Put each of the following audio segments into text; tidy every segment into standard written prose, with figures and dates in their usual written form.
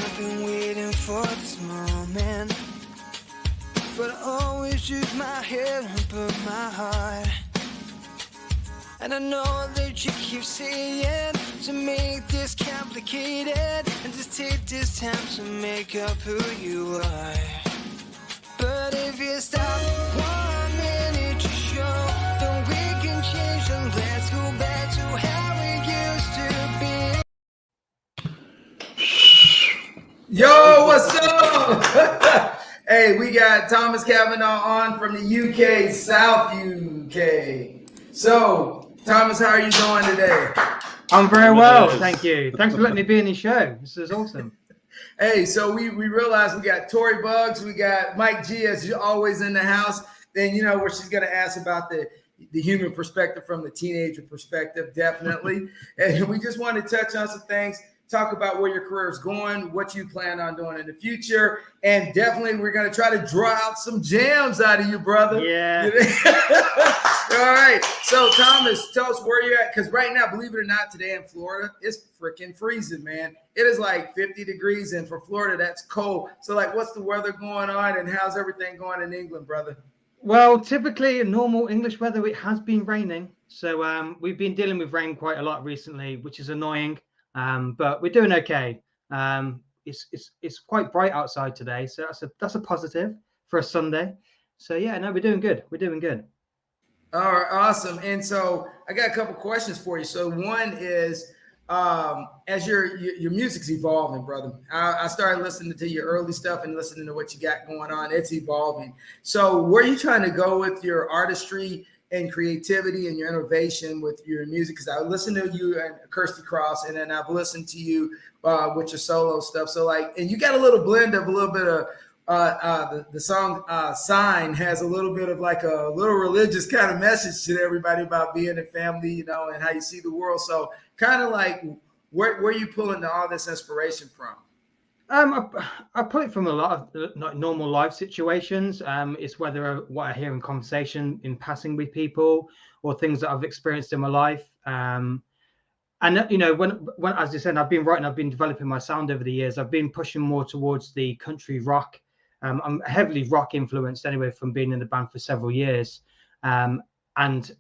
I've been waiting for this moment, but I always use my head and put my heart. And I know that you keep saying to make this complicated, and just take this time to make up who you are. But if you stop 1 minute to show, then we can change and let's go back to how it used to be. Yo, what's up? Hey, we got Thomas Kavanagh on from the UK, South UK. So, Thomas, how are you doing today? I'm very well, thank you. Thanks for letting me be in the show. This is awesome. Hey, so we realized we got Tori Bugs, we got Mike G, as always in the house. Then, you know, where she's going to ask about the human perspective from the teenager perspective, definitely. And we just want to touch on some things, talk about where your career is going, what you plan on doing in the future, and definitely we're going to try to draw out some jams out of you, brother. Yeah. All right. So, Thomas, tell us where you're at, because right now, believe it or not, today in Florida, it's freaking freezing, man. It is like 50 degrees, and for Florida, that's cold. So, like, what's the weather going on, and how's everything going in England, brother? Well, typically in normal English weather, it has been raining. So we've been dealing with rain quite a lot recently, which is annoying. But we're doing okay. It's quite bright outside today, so that's a positive for a Sunday. So yeah, no, we're doing good. We're doing good. All right, awesome. And so I got a couple questions for you. So one is, as your music's evolving, brother. I started listening to your early stuff and listening to what you got going on. It's evolving. So where are you trying to go with your artistry and creativity and your innovation with your music? Because I listened to you and Kirsty Cross, and then I've listened to you with your solo stuff. So like, and you got a little blend of a little bit of the song Sign has a little bit of like a little religious kind of message to everybody about being a family, you know, and how you see the world. So kind of like where are you pulling all this inspiration from? I pull it from a lot of like normal life situations. It's whether what I hear in conversation, in passing with people, or things that I've experienced in my life. And you know, when as I said, I've been developing my sound over the years. I've been pushing more towards the country rock. I'm heavily rock influenced anyway from being in the band for several years. And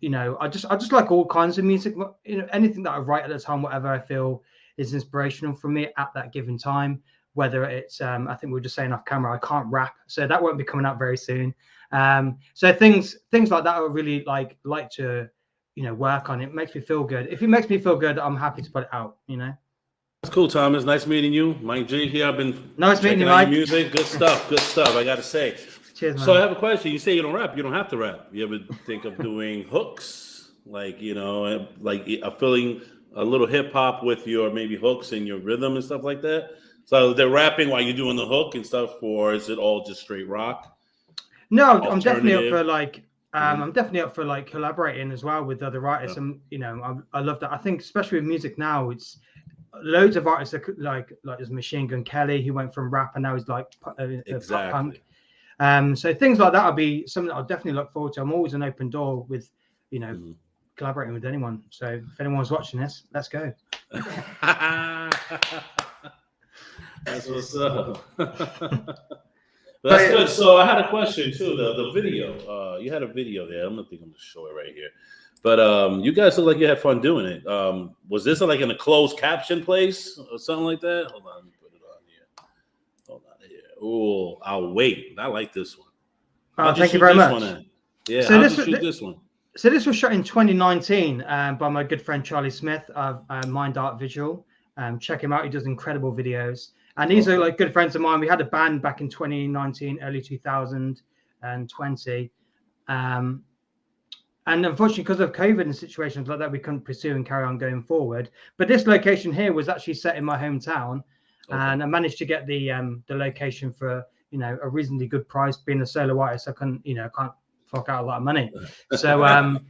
you know, I just like all kinds of music. You know, anything that I write at the time, whatever I feel is inspirational for me at that given time. Whether it's, I think we were just saying off camera, I can't rap, so that won't be coming out very soon. So things like that, I would really like to, you know, work on. It makes me feel good. If it makes me feel good, I'm happy to put it out. You know. That's cool, Thomas. Nice meeting you, Mike G. Here, I've been nice meeting you, Mike. Music, good stuff, good stuff. I gotta say. Cheers, man. So I have a question. You say you don't rap. You don't have to rap. You ever think of doing hooks, like, you know, like filling a little hip hop with your maybe hooks and your rhythm and stuff like that? So they're rapping while you're doing the hook and stuff, or is it all just straight rock? No, I'm definitely up for like I'm definitely up for like collaborating as well with other writers. And you know, I love that. I think especially with music now, it's loads of artists that like there's Machine Gun Kelly, who went from rap and now he's like pop punk. So things like that will be something that I'll definitely look forward to. I'm always an open door with, you know, collaborating with anyone. So if anyone's watching this, let's go. That's what's up. That's good. So I had a question too. The video. You had a video there. I'm gonna show it right here. But you guys look like you had fun doing it. Was this like in a closed caption place or something like that? Hold on, let me put it on here. Hold on here. Oh, I'll wait. I like this one. Thank you very much. Yeah. So this one. So this was shot in 2019 by my good friend Charlie Smith of Mind Art Visual. Check him out. He does incredible videos. And these are like good friends of mine. We had a band back in 2019, early 2020. And unfortunately, because of COVID and situations like that, we couldn't pursue and carry on going forward. But this location here was actually set in my hometown. And I managed to get the location for, you know, a reasonably good price. Being a solo artist, I can't fork out a lot of money. So and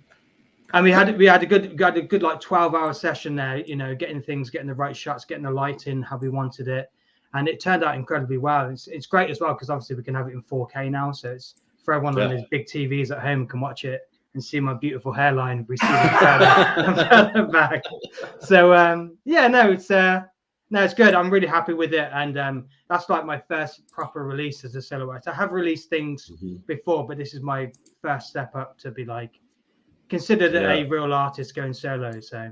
we had a good like 12-hour session there, you know, getting the right shots, getting the lighting how we wanted it. And it turned out incredibly well. It's great as well because obviously we can have it in 4K now. So it's for everyone on those big TVs at home can watch it and see my beautiful hairline receding further back. So No, it's good. I'm really happy with it, and that's like my first proper release as a solo artist. I have released things before, but this is my first step up to be like considered a real artist going solo. So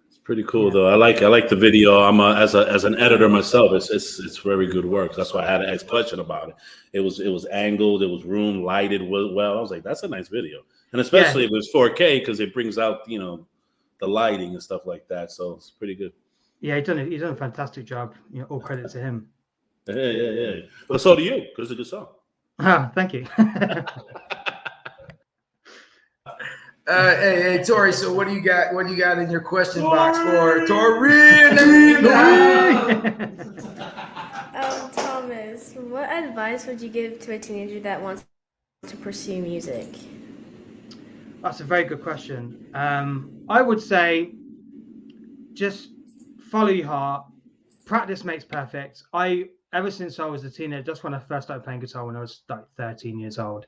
it's pretty cool though. I like the video. I'm as an editor myself. It's very good work. That's why I had to ask a question about it. It was angled. It was room lighted well. I was like, that's a nice video, and especially if it was 4K because it brings out the lighting and stuff like that. So it's pretty good. Yeah, he's done a fantastic job. All credit to him. Yeah. But so do you, because it's a good song. Thank you. Hey, Tori. So what do you got? What do you got in your question box for Tori? Thomas, what advice would you give to a teenager that wants to pursue music? That's a very good question. I would say just follow your heart. Practice makes perfect. Ever since I was a teenager, just when I first started playing guitar when I was like 13 years old,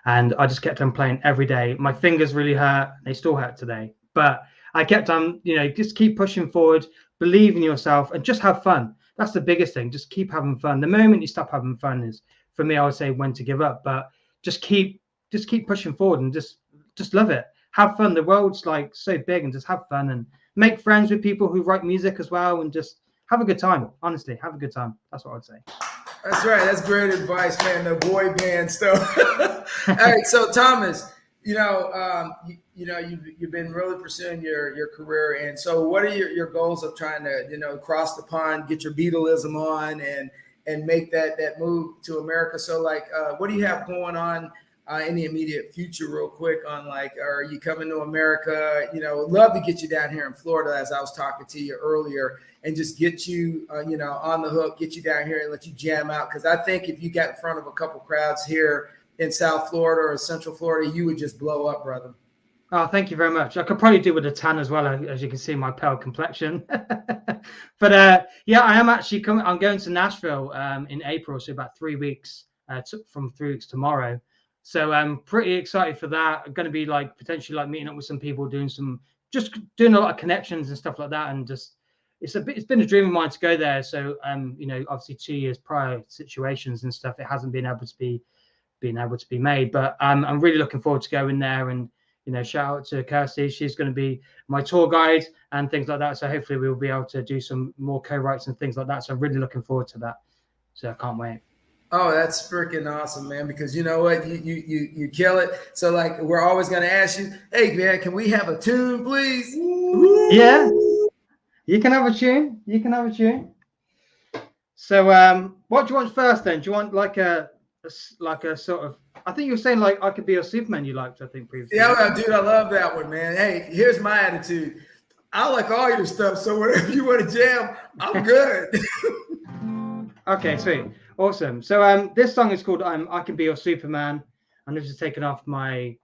and I just kept on playing every day. My fingers really hurt. They still hurt today, but I kept on, just keep pushing forward, believe in yourself, and just have fun. That's the biggest thing. Just keep having fun. The moment you stop having fun is, for me, I would say when to give up, but just keep pushing forward and just love it. Have fun. The world's like so big, and just have fun and make friends with people who write music as well, and just have a good time. Honestly, have a good time. That's what I'd say. That's right. That's great advice, man. The boy band stuff. All right. So Thomas, you've been really pursuing your career, and so what are your goals of trying to cross the pond, get your Beatleism on, and make that move to America? So what do you have going on in the immediate future, real quick, on are you coming to America? Would love to get you down here in Florida, as I was talking to you earlier, and just get you, on the hook, get you down here and let you jam out. Because I think if you got in front of a couple crowds here in South Florida or Central Florida, you would just blow up, brother. Oh, thank you very much. I could probably do with a tan as well, as you can see my pale complexion. But I am actually coming. I'm going to Nashville in April, so about 3 weeks, from 3 weeks tomorrow. So I'm pretty excited for that. I'm going to be potentially meeting up with some people, doing a lot of connections and stuff like that. And just, it's been a dream of mine to go there. So, obviously 2 years prior situations and stuff, it hasn't been able to be made, but I'm really looking forward to going there. And, shout out to Kirsty. She's going to be my tour guide and things like that. So hopefully we'll be able to do some more co-writes and things like that. So I'm really looking forward to that. So I can't wait. Oh, that's freaking awesome, man, because you know what? You kill it. So we're always going to ask you, hey, man, can we have a tune, please? Yeah, you can have a tune. So what do you want first then? Do you want a sort of, I think you were saying I Could Be Your Superman you liked, I think, previously. Yeah, dude, I love that one, man. Hey, here's my attitude. I like all your stuff, so whatever you want to jam, I'm good. Okay, sweet. Awesome. So this song is called I Can Be Your Superman, and this is taken off my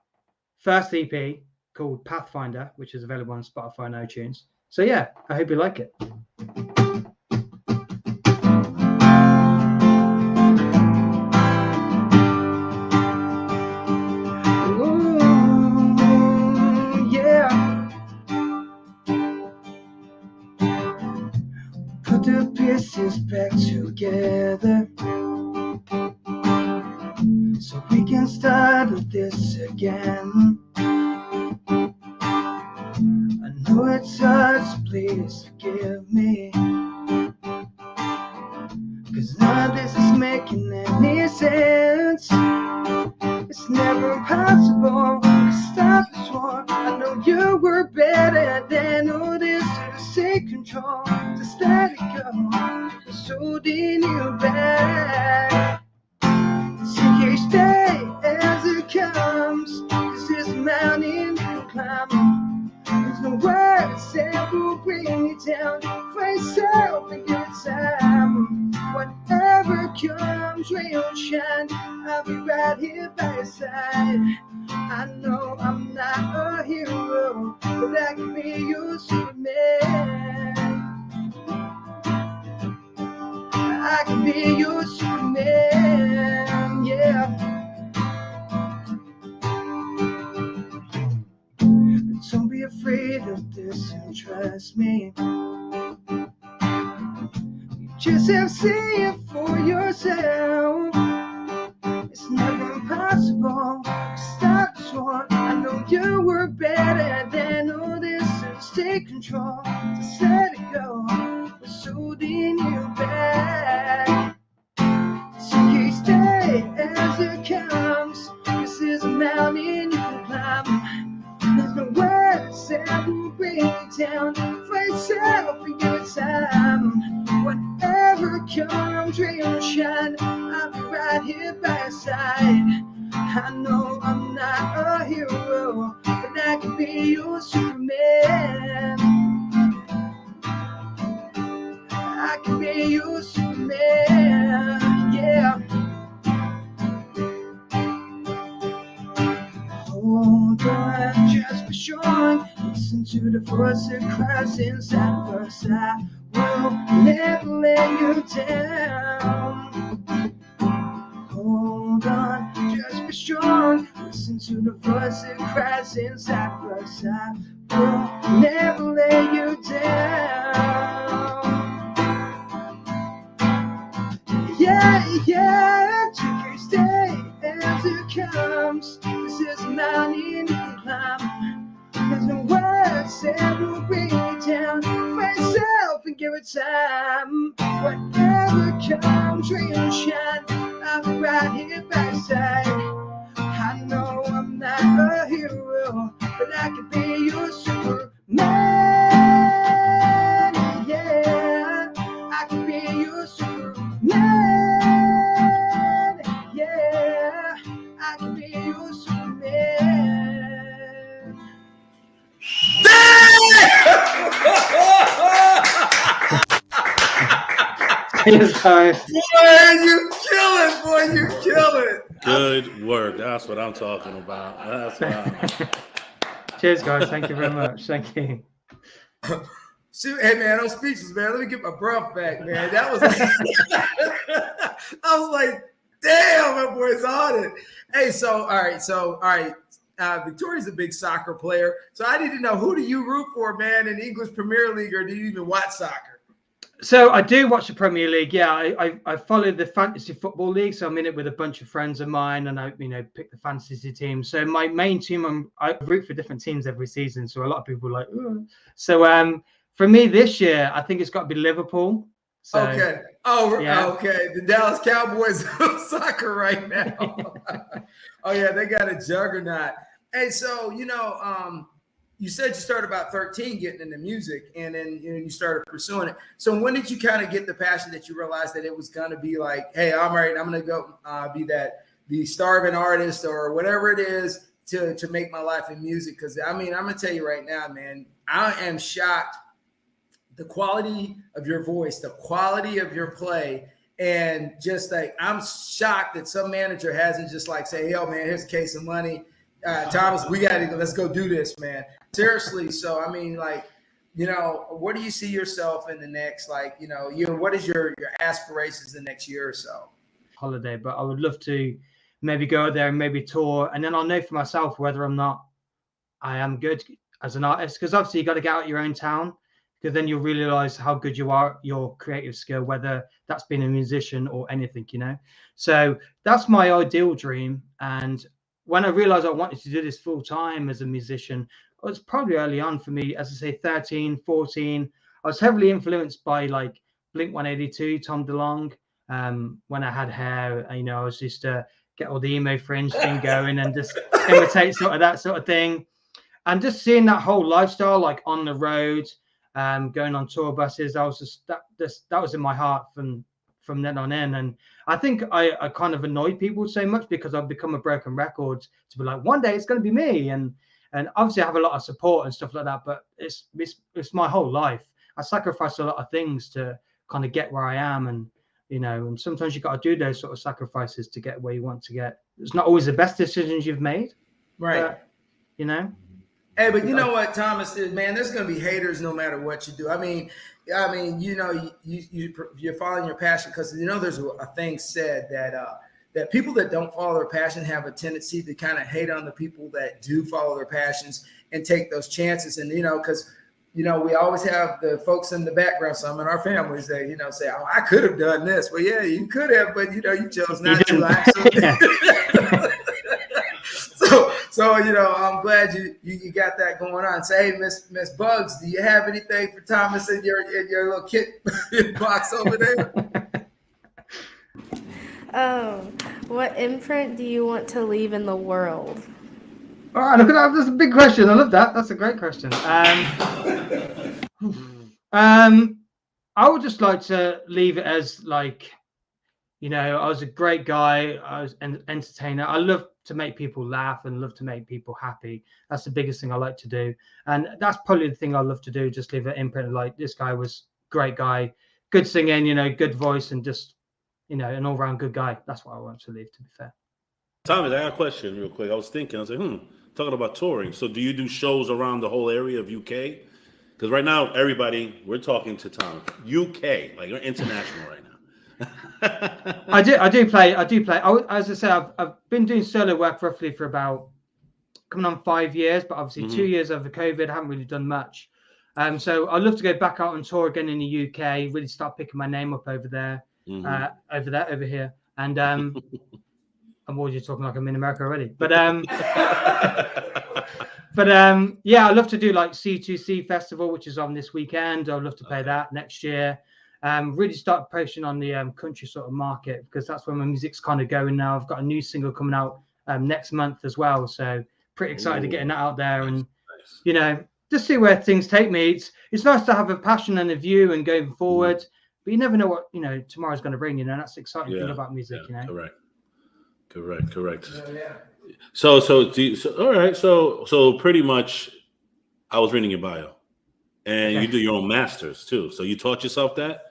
first EP called Pathfinder, which is available on Spotify and iTunes. So yeah, I hope you like it. Ooh, yeah. Put the pieces back together so we can start this again. I know it's hard, so please forgive me, 'cause none of this is making any sense. It's never possible to stop this war. I know you were better than all this to take control, just let it go. It's holding you back. Take each day as it comes. This is a mountain you climb. There's no words that will bring you down. Face up in good time. Whatever comes, will shine. I'll be right here by your side. I know I'm not a hero, but I can be your Superman. I can be your Superman, yeah. But don't be afraid of this and trust me. Just have to see it for yourself. It's never impossible. Stop this one. I know you were better than all this. So take control. Just let it go. What's holding you back? So you stay as it comes. This is a mountain you can climb. There's no words that will bring you down. For yourself and your time. Whatever comes, rain or shine, I'll be right here by your side. I know I'm not a hero, but I can be your Superman. I can be your Superman, yeah. Hold on, just be strong. Listen to the voice that cries inside of us. I will never let you down. Hold on, just be strong. Listen to the voice that cries inside of us. I will never let you down. Yeah, yeah, you stay as it comes. This is a mountain you can climb. There's no words that will bring you down. For yourself and give it time. Whatever comes, rain or shine, I'll be right here by your side. I know I'm not a hero, but I can be your Superman. Yeah, I can be your Superman. Yeah, I can be your Superman. Cheers, guys. Boy, you kill it, boy, you kill it. Good work. That's what I'm talking about. That's what I'm. Cheers, guys. Thank you very much. Thank you. Shoot, hey man, I'm speechless, man. Let me get my breath back, man. That was I was like, damn, that boy's on it. Hey, all right. Victoria's a big soccer player. So I need to know, who do you root for, man, in the English Premier League, or do you even watch soccer? So I do watch the Premier League. Yeah, I follow the fantasy football league. So I'm in it with a bunch of friends of mine, and I pick the fantasy team. So my main team, I root for different teams every season. So a lot of people are like, ugh. So for me this year, I think it's got to be Liverpool. So, Okay. Oh, yeah. Okay. The Dallas Cowboys of soccer right now. Oh yeah, they got a juggernaut. Hey, so you said you started about 13 getting into music, and then you started pursuing it. So when did you kind of get the passion that you realized that it was going to be like, hey, I'm right, I'm going to go be the starving artist or whatever it is to make my life in music? Because I'm going to tell you right now, man, I am shocked the quality of your voice, the quality of your play, and just like I'm shocked that some manager hasn't just like say, "Yo, man, here's a case of money, Thomas, let's go do this, man." Seriously. So I mean, like, what do you see yourself in the next, like, what is your aspirations the next year or so? Holiday, but I would love to maybe go out there and maybe tour, and then I'll know for myself whether or not I am good as an artist. Because obviously you got to get out your own town, because then you'll realize how good you are, your creative skill, whether that's being a musician or anything, So that's my ideal dream. And when I realized I wanted to do this full time as a musician, it was probably early on for me, as I say, 13, 14. I was heavily influenced by like Blink-182, Tom DeLonge. When I had hair, I was just to get all the emo fringe thing going and just imitate sort of that sort of thing. And just seeing that whole lifestyle, like on the road, going on tour buses, I was just that was in my heart from then on in. And I think I kind of annoyed people so much because I've become a broken record to be like, one day it's going to be me. And obviously I have a lot of support and stuff like that, but it's my whole life. I sacrificed a lot of things to kind of get where I am. And, and sometimes you got to do those sort of sacrifices to get where you want to get. It's not always the best decisions you've made. Right. But, Hey, but you know what, Thomas, man, there's going to be haters no matter what you do. I mean, you're following your passion because, there's a thing said that people that don't follow their passion have a tendency to kind of hate on the people that do follow their passions and take those chances. And, because you know, we always have the folks in the background, some in our families that, you know, say, oh, I could have done this. Well, yeah, you could have, but, you know, you chose not to. So, you know, I'm glad you got that going on. Say, hey, Miss Bugs, do you have anything for Thomas in your little kit box over there? What imprint do you want to leave in the world? All right, look at that. That's a big question. I love that. That's a great question. I would just like to leave it as like, you know, I was a great guy. I was an entertainer. I love to make people laugh and love to make people happy. That's the biggest thing I like to do. And that's probably the thing I love to do. Just leave an imprint of like, this guy was a great guy, good singing, you know, good voice, and just, you know, an all-round good guy. That's what I want to leave, to be fair. Thomas, I got a question real quick. I was thinking, I was like, talking about touring. So do you do shows around the whole area of UK? Because right now, everybody, we're talking to Tom. UK, like you're international right now. I do play. As I say, I've been doing solo work roughly for about coming on 5 years, but obviously 2 years over COVID, I haven't really done much. So I'd love to go back out on tour again in the UK, really start picking my name up over there, over here. And I'm already talking like I'm in America already. But yeah, I'd love to do like C2C Festival, which is on this weekend. I'd love to play that next year. Really start pushing on the country sort of market, because that's where my music's kind of going now. I've got a new single coming out next month as well. So pretty excited to getting that out there and, you know, just see where things take me. It's nice to have a passion and a view and going forward, but you never know what, you know, tomorrow's going to bring, you know. That's the exciting thing about music, you know. Correct. Yeah. So all right. So pretty much, I was reading your bio, and you do your own masters too. So you taught yourself that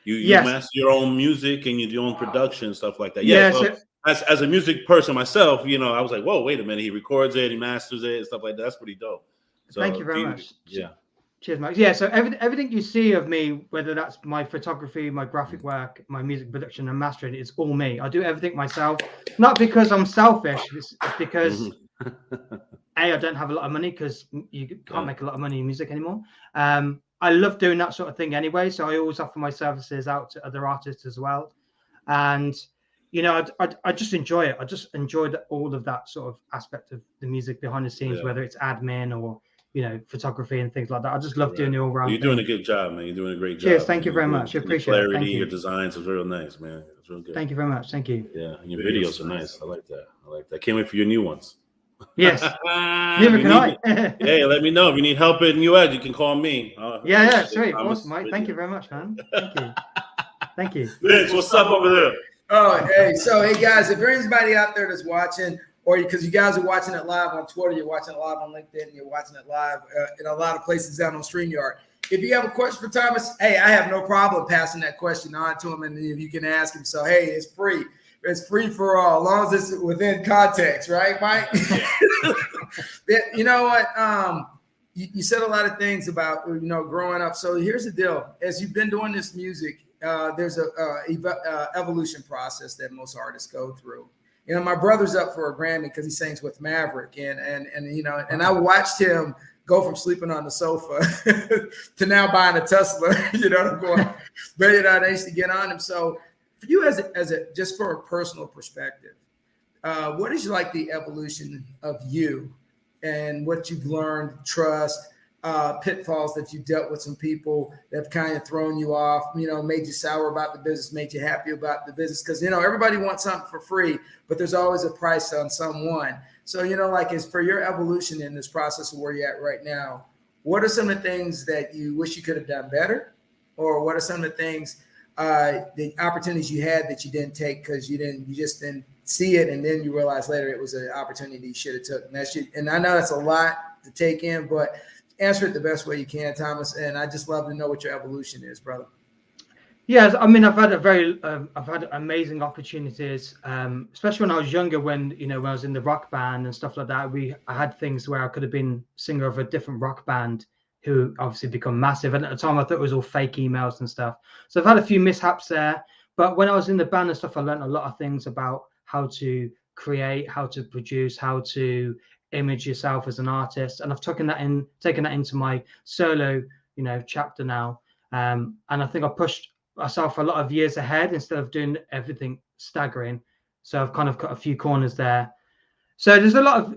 you master your own music and you do your own production, stuff like that. Yeah. So as a music person myself, you know, I was like, whoa, wait a minute. He records it, he masters it, and stuff like that. That's pretty dope. So thank you very much. Yeah. Cheers, Max. Yeah, so everything you see of me, whether that's my photography, my graphic work, my music production and mastering, it's all me. I do everything myself, not because I'm selfish. It's because I don't have a lot of money, because you can't make a lot of money in music anymore. I love doing that sort of thing anyway, so I always offer my services out to other artists as well. And you know, I just enjoy it. I just enjoy all of that sort of aspect of the music behind the scenes, whether it's admin or, you know, photography and things like that. I just love doing the all round. You're doing a good job, man. You're doing a great job. Cheers. Thank you very much. I appreciate it. Thank you. Your designs is real nice, man. It's real good. Thank you very much. Thank you. Yeah, and your videos are nice. I like that. Can't wait for your new ones. Yes. Neither can I. Hey, let me know if you need help in US. You can call me. Yeah, sweet. Awesome, mate. Thank you very much, man. Thank you. Thank you. Vince, what's up over there? Oh, hey. So, hey, guys, if there's anybody out there that's watching, or because you guys are watching it live on Twitter, you're watching it live on LinkedIn, you're watching it live in a lot of places down on StreamYard. If you have a question for Thomas, hey, I have no problem passing that question on to him, and if you can ask him. So, hey, it's free. It's free for all, as long as it's within context, right, Mike? You know what? You said a lot of things about, you know, growing up. So here's the deal. As you've been doing this music, there's a evolution process that most artists go through. You know, my brother's up for a Grammy because he sings with Maverick, and you know, and I watched him go from sleeping on the sofa to now buying a Tesla. You know what I'm going? But you know, I used to get on him. So for you, as a just for a personal perspective, what is like the evolution of you and what you've learned, trust, pitfalls that you dealt with, some people that have kind of thrown you off, you know, made you sour about the business, made you happy about the business? Because, you know, everybody wants something for free, but there's always a price on someone. So, you know, like, as for your evolution in this process of where you're at right now, what are some of the things that you wish you could have done better? Or what are some of the things, the opportunities you had that you didn't take because you just didn't see it, and then you realize later it was an opportunity you should have took? And I know that's a lot to take in, but answer it the best way you can, Thomas. And I just love to know what your evolution is, brother. Yes, I mean, I've had amazing opportunities, especially when I was younger. When I was in the rock band and stuff like that, I had things where I could have been singer of a different rock band, who obviously become massive. And at the time, I thought it was all fake emails and stuff. So I've had a few mishaps there. But when I was in the band and stuff, I learned a lot of things about how to create, how to produce, how to image yourself as an artist. And I've taken that into my solo, chapter now. And I think I pushed myself a lot of years ahead instead of doing everything staggering. So I've kind of cut a few corners there. So there's a lot of,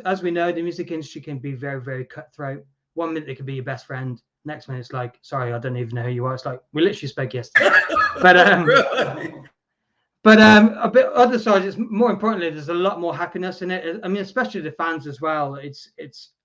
as we know, the music industry can be very, very cutthroat. 1 minute it could be your best friend. Next minute it's like, sorry, I don't even know who you are. It's like, we literally spoke yesterday. But Really? But a bit other side, it's more importantly, there's a lot more happiness in it. I mean, especially the fans as well.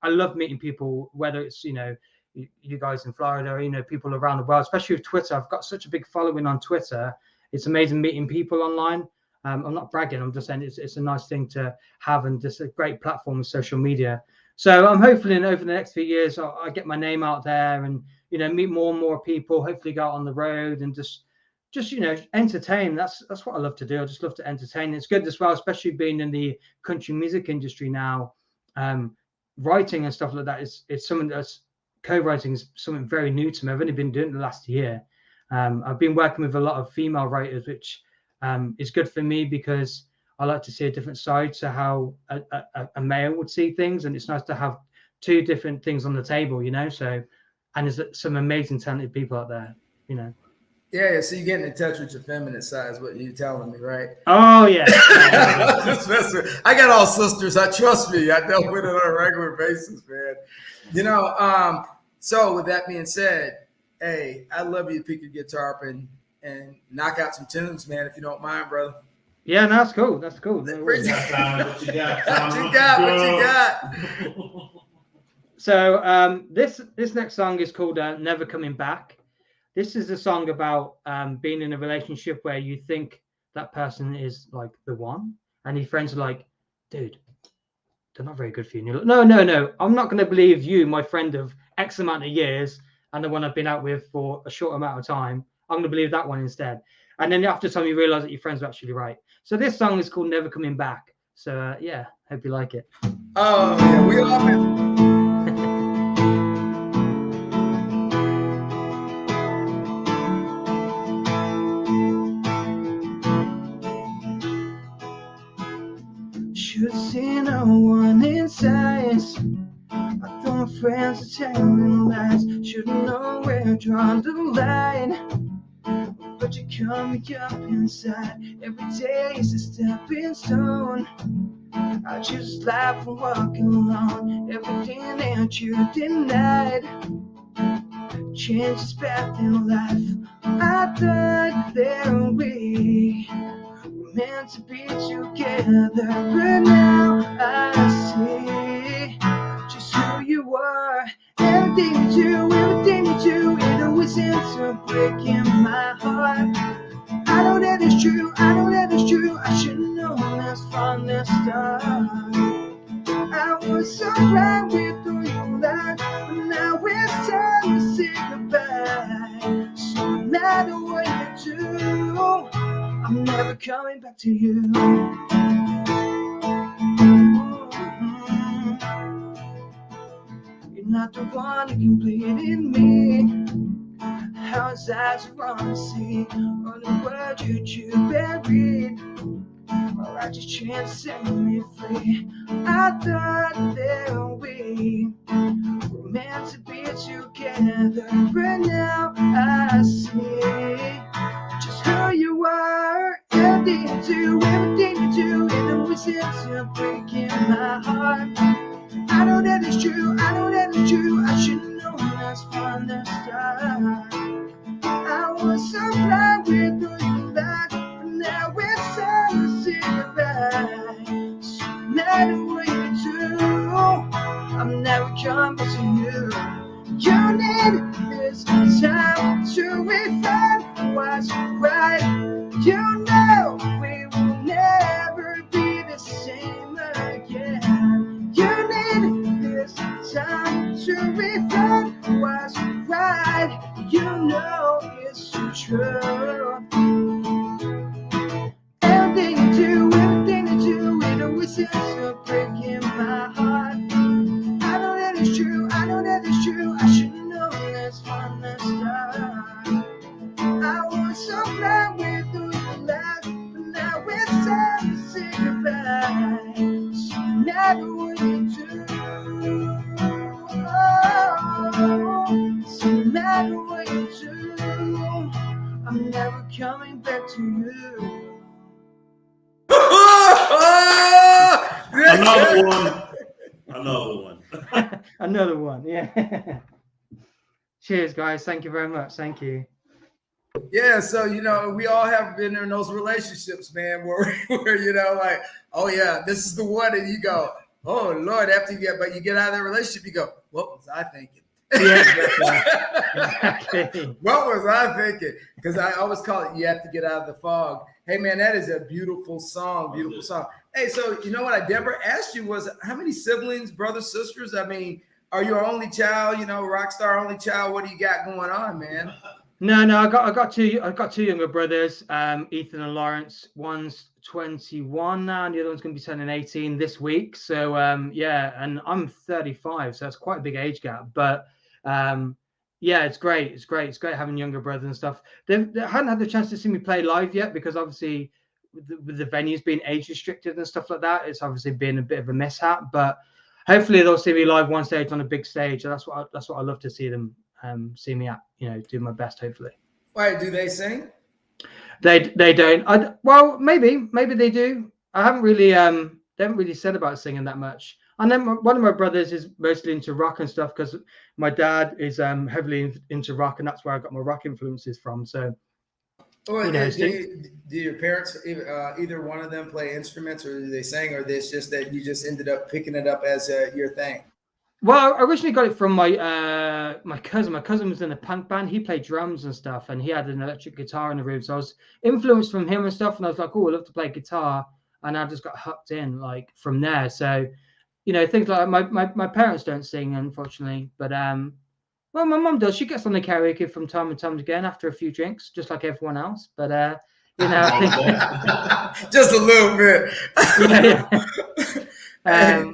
I love meeting people, whether it's, you guys in Florida, or, people around the world, especially with Twitter. I've got such a big following on Twitter. It's amazing meeting people online. I'm not bragging. I'm just saying it's a nice thing to have, and just a great platform with social media. So I'm hopefully over the next few years, I get my name out there and, meet more and more people, hopefully go out on the road and just entertain. That's what I love to do. I just love to entertain. It's good as well, especially being in the country music industry now. Writing and stuff like that is something that's co-writing is something very new to me. I've only been doing it the last year. I've been working with a lot of female writers, which is good for me because I like to see a different side to how a male would see things, and it's nice to have two different things on the table, So, and there's some amazing talented people out there, Yeah, so you're getting in touch with your feminine side is what you're telling me, right? Oh, yeah. I got all sisters. Trust me. I dealt with it on a regular basis, man. So with that being said, hey, I'd love you to pick your guitar up and knock out some tunes, man, if you don't mind, brother. Yeah, no, that's cool. That's cool. No What you got? What you got? So this next song is called Never Coming Back. This is a song about being in a relationship where you think that person is like the one, and your friends are like, dude, they're not very good for you. And you're like, no, I'm not going to believe you, my friend of X amount of years, and the one I've been out with for a short amount of time. I'm going to believe that one instead. And then after time, you realize that your friends are actually right. So this song is called Never Coming Back. So yeah, hope you like it. Oh, yeah, we all been. Should see no one in sight. I thought my friends are telling lies. Shouldn't know where to draw the line. But you cut me up inside. Every day is a stepping stone. I just laugh and walk along. Everything that you denied changes path in life. I thought there we were meant to be together, but now I see just who you are. Everything you do, it always ends up breaking my heart. I know that it's true, I should've known this from the start. I was so glad we threw you lied, but now it's time to say goodbye. So no matter what you do, I'm never coming back to you. You're not the one who completed me. How is that so wrong to see? All the words you buried, all I just trying to set me free. I thought that we were meant to be together, but now I see just who you are. Everything you do, it always ends up breaking my heart. I know that it's true, I should've known that's from the start. I was so glad we threw you back, but now it's time to say goodbye. So no matter what you do, I'm never coming back to you. You need this time to refine what's right. You know we will never be the same again. You need this time to refine what's right. You know it's true. Everything you do, it always ends up breaking my heart. I know that it's true, I should've known this from the start. I was so glad we matter what you do, I'm never coming back to you. Another one. Another one. Another one, yeah. Cheers, guys. Thank you very much. Thank you. Yeah, so we all have been in those relationships, man, where like, oh yeah, this is the one, and you go, oh Lord, after you get out of that relationship, you go, what was I thinking? Yeah, exactly. What was I thinking? Because I always call it, you have to get out of the fog. Hey man, that is a beautiful song, beautiful song. Hey, so you know what I never asked you was how many siblings, brothers, sisters? I mean, are you an only child? Rock star only child? What do you got going on, man? No, I got two younger brothers, Ethan and Lawrence. One's 21 now, and the other one's going to be turning 18 this week. So yeah, and I'm 35, so that's quite a big age gap. But yeah, it's great. It's great having younger brothers and stuff. They hadn't had the chance to see me play live yet because obviously with the venues being age restricted and stuff like that, it's obviously been a bit of a mishap. But hopefully they'll see me live one stage on a big stage. That's what I love to see them. See me at, do my best, hopefully. Why do they sing? They don't. Well, maybe they do. I haven't really they haven't really said about singing that much. And then one of my brothers is mostly into rock and stuff because my dad is heavily into rock, and that's where I got my rock influences from. So, do your parents either one of them play instruments, or do they sing, or it's just that you just ended up picking it up as your thing? Well, I originally got it from my cousin. My cousin was in a punk band. He played drums and stuff, and he had an electric guitar in the room. So I was influenced from him and stuff, and I was like, oh, I love to play guitar. And I just got hooked in like from there. So, things like my parents don't sing, unfortunately. But well, my mum does. She gets on the karaoke from time and time again after a few drinks, just like everyone else. But just a little bit. yeah.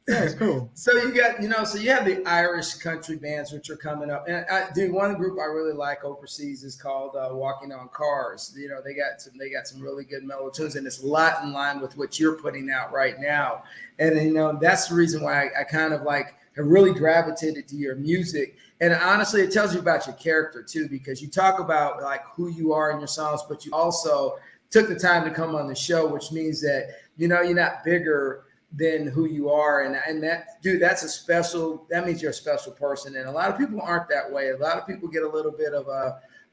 Yeah, it's cool. So you got, so you have the Irish country bands which are coming up, and one group I really like overseas is called Walking on Cars. They got some really good mellow tunes, and it's a lot in line with what you're putting out right now. And that's the reason why I kind of like have really gravitated to your music. And honestly, it tells you about your character too, because you talk about like who you are in your songs, but you also took the time to come on the show, which means that you're not bigger than who you are, and that, dude, that means you're a special person, and a lot of people aren't that way. A lot of people get a little bit of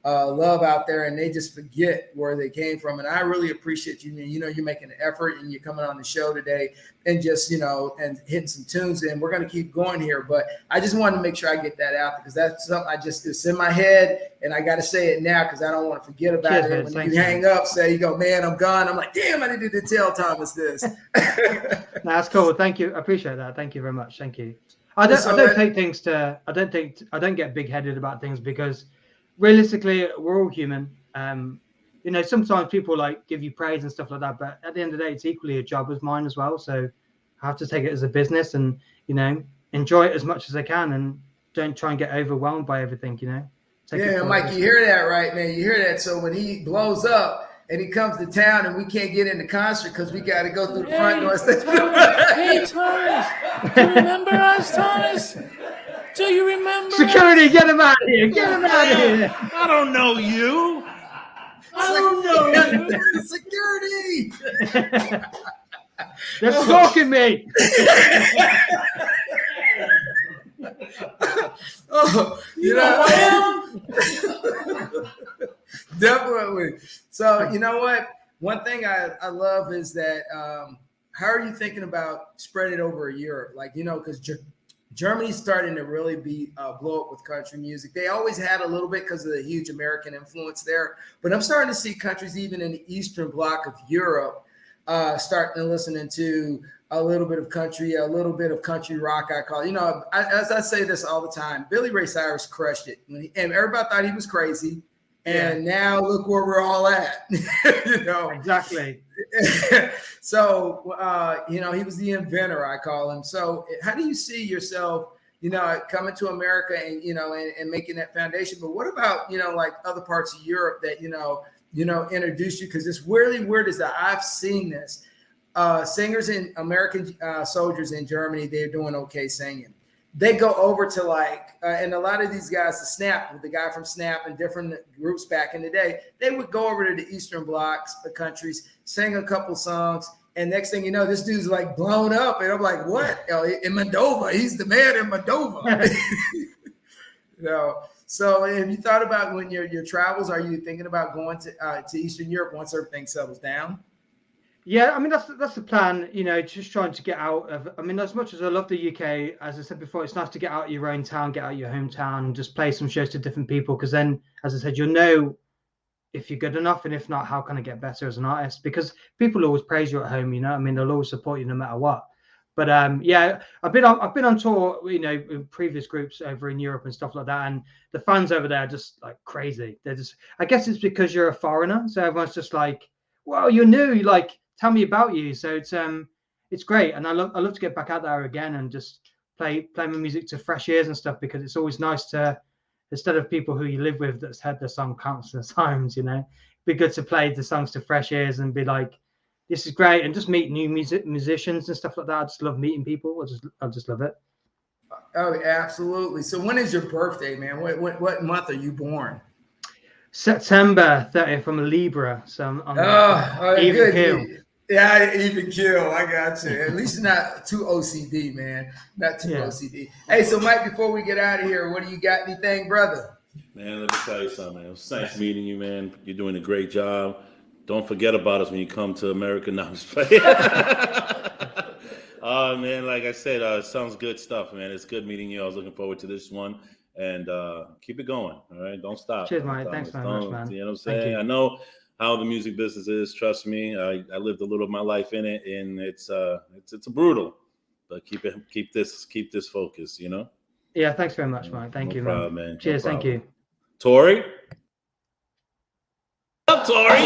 love out there, and they just forget where they came from. And I really appreciate you. You're making an effort, and you're coming on the show today, and just and hitting some tunes. And we're going to keep going here, but I just wanted to make sure I get that out because that's something it's in my head, and I got to say it now because I don't want to forget about it. When you hang up, you go, man, I'm gone. I'm like, damn, I needed to tell Thomas this. No, that's cool. Thank you. I appreciate that. Thank you very much. Thank you. I don't get big headed about things because realistically, we're all human. Sometimes people like give you praise and stuff like that, but at the end of the day, it's equally a job as mine as well. So I have to take it as a business and, enjoy it as much as I can and don't try and get overwhelmed by everything, Yeah, Mike, you hear that, right, man? You hear that. So when he blows up and he comes to town and we can't get in the concert because we got to go through the front door. Hey, Thomas, do you remember us, Thomas? Do you remember? Security, get him out of here! Get him out of here! I don't know you. Security! They're stalking me. You know what I am? Definitely. So you know what? One thing I love is that how are you thinking about spreading it over Europe? Like, because Germany's starting to really blow up with country music. They always had a little bit because of the huge American influence there. But I'm starting to see countries even in the Eastern Bloc of Europe starting to listening to a little bit of country rock, I call it. As I say this all the time, Billy Ray Cyrus crushed it. And everybody thought he was crazy. And now look where we're all at. Exactly. So, he was the inventor, I call him. So how do you see yourself, coming to America and, and making that foundation? But what about, like other parts of Europe that, introduce you? Because it's really weird is that I've seen this. Singers in American soldiers in Germany, they're doing okay singing. they go over to like, and a lot of these guys, the guy from Snap and different groups back in the day, they would go over to the Eastern blocks, the countries, sing a couple songs. And next thing you know, this dude's like blown up. And I'm like, what? In Moldova, he's the man in Moldova. You know, so have you thought about when your travels, are you thinking about going to Eastern Europe once everything settles down? Yeah, I mean that's the plan, you know, just trying to get out of. I mean, as much as I love the UK, as I said before, it's nice to get out of your own town, get out of your hometown, and just play some shows to different people. Because then, as I said, you'll know if you're good enough, and if not, how can I get better as an artist? Because people always praise you at home, you know. I mean, they'll always support you no matter what. But yeah, I've been on tour, you know, with previous groups over in Europe and stuff like that, and the fans over there are just like crazy. They're just, I guess it's because you're a foreigner, so everyone's just like, "Well, you're new, like tell me about you." So it's great, and I love to get back out there again and just play my music to fresh ears and stuff, because it's always nice to, instead of people who you live with that's heard the song countless times, you know, it'd be good to play the songs to fresh ears and be like, this is great, and just meet new musicians and stuff like that. I just love meeting people. I just love it. Oh, absolutely. So when is your birthday, man? What month are you born? September 30th. I'm a Libra, so I'm even kill. Yeah, even kill. I got you. At least not too OCD, man. Not too OCD. Hey, so Mike, before we get out of here, what do you got? Anything, brother? Man, let me tell you something, man. It was nice meeting you, man. You're doing a great job. Don't forget about us when you come to America. No, I'm just playing. Man, like I said, it sounds good stuff, man. It's good meeting you. I was looking forward to this one. And keep it going, all right? Don't stop. Cheers, Mike. Thanks very much, man. You know what I'm saying? I know how the music business is. Trust me. I lived a little of my life in it, and it's brutal. But keep this focus, you know? Yeah, thanks very much, Mike. Thank you, man. Cheers, thank you. Tori? What's up, Tori?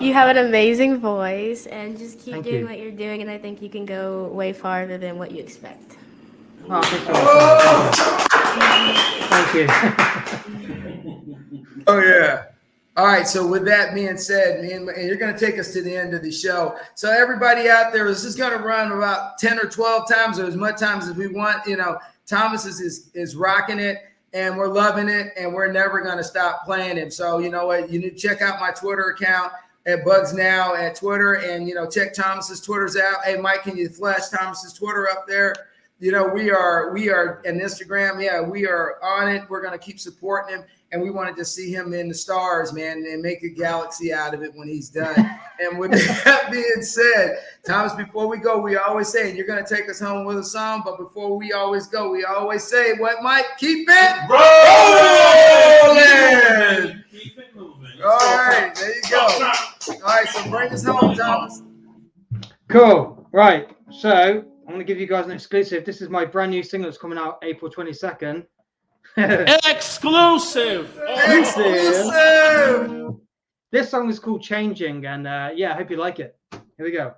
You have an amazing voice, and just keep Thank doing you. what you're doing, and I think you can go way farther than what you expect. Oh, thank you. Oh, yeah. All right. So with that being said, man, and you're going to take us to the end of the show. So everybody out there is just going to run about 10 or 12 times or as much times as we want. You know, Thomas is rocking it, and we're loving it, and we're never going to stop playing him. So, you know what? You need to check out my Twitter account at Bugs Now at Twitter, and, you know, check Thomas's Twitters out. Hey, Mike, can you flash Thomas's Twitter up there? You know, we are and Instagram. Yeah, we are on it. We're going to keep supporting him. And we wanted to see him in the stars, man, and make a galaxy out of it when he's done. And with that being said, Thomas, before we go, we always say, you're going to take us home with a song. But before we always go, we always say, what, Mike? Keep it rolling. Keep it moving. All right, there you go. All right, so bring us home, Thomas. Cool. Right. So I'm going to give you guys an exclusive. This is my brand new single that's coming out April 22nd. Exclusive. This song is called Changing, and yeah, I hope you like it. Here we go.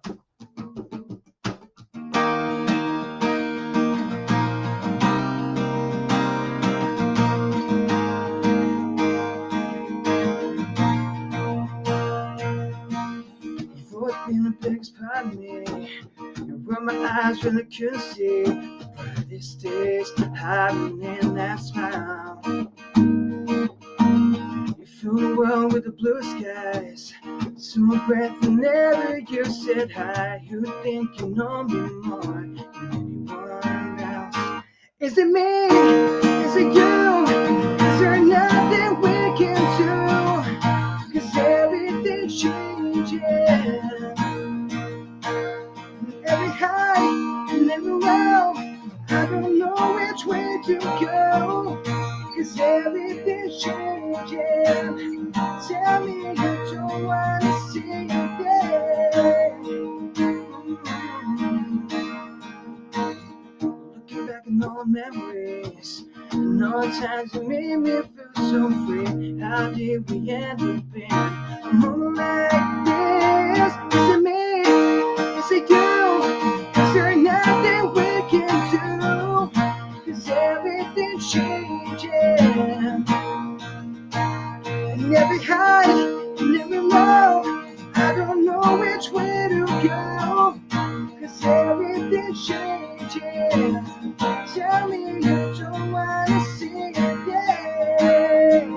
You've always been the biggest part of me. You were my eyes really couldn't see. These days hiding in that smile. You fill the world with the blue skies. So breath whenever you said hi. You think you know me more than anyone else. Is it me? Is it you? Is there nothing we can do? 'Cause everything's changing. Every high and every low, I don't know which way to go, 'cause everything's changing. Tell me you don't wanna see it. Looking back on all memories, and all the times you made me feel so free. How did we end up in a moment like this? Is it me? Is it you? Is there nothing we can do? 'Cause everything's changing. And every high and every low, I don't know which way to go. 'Cause everything's changing. Tell me you don't wanna see it, yeah.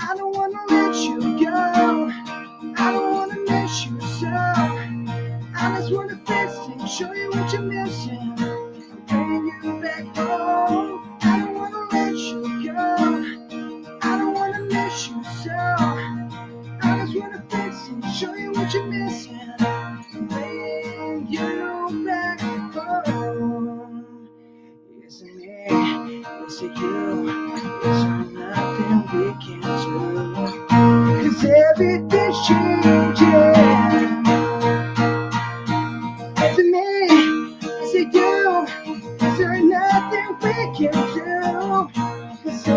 I don't wanna let you go. I don't wanna miss you so. I just wanna fix it, show you what you're missing, bring you back home. I don't wanna let you go. I don't wanna miss you so. I just wanna fix it, show you what you're missing, bring you back home. Is it me? Is it you? Is there nothing we can do? 'Cause everything's changing. Is it me? Is it you? Is there nothing we can do? 'Cause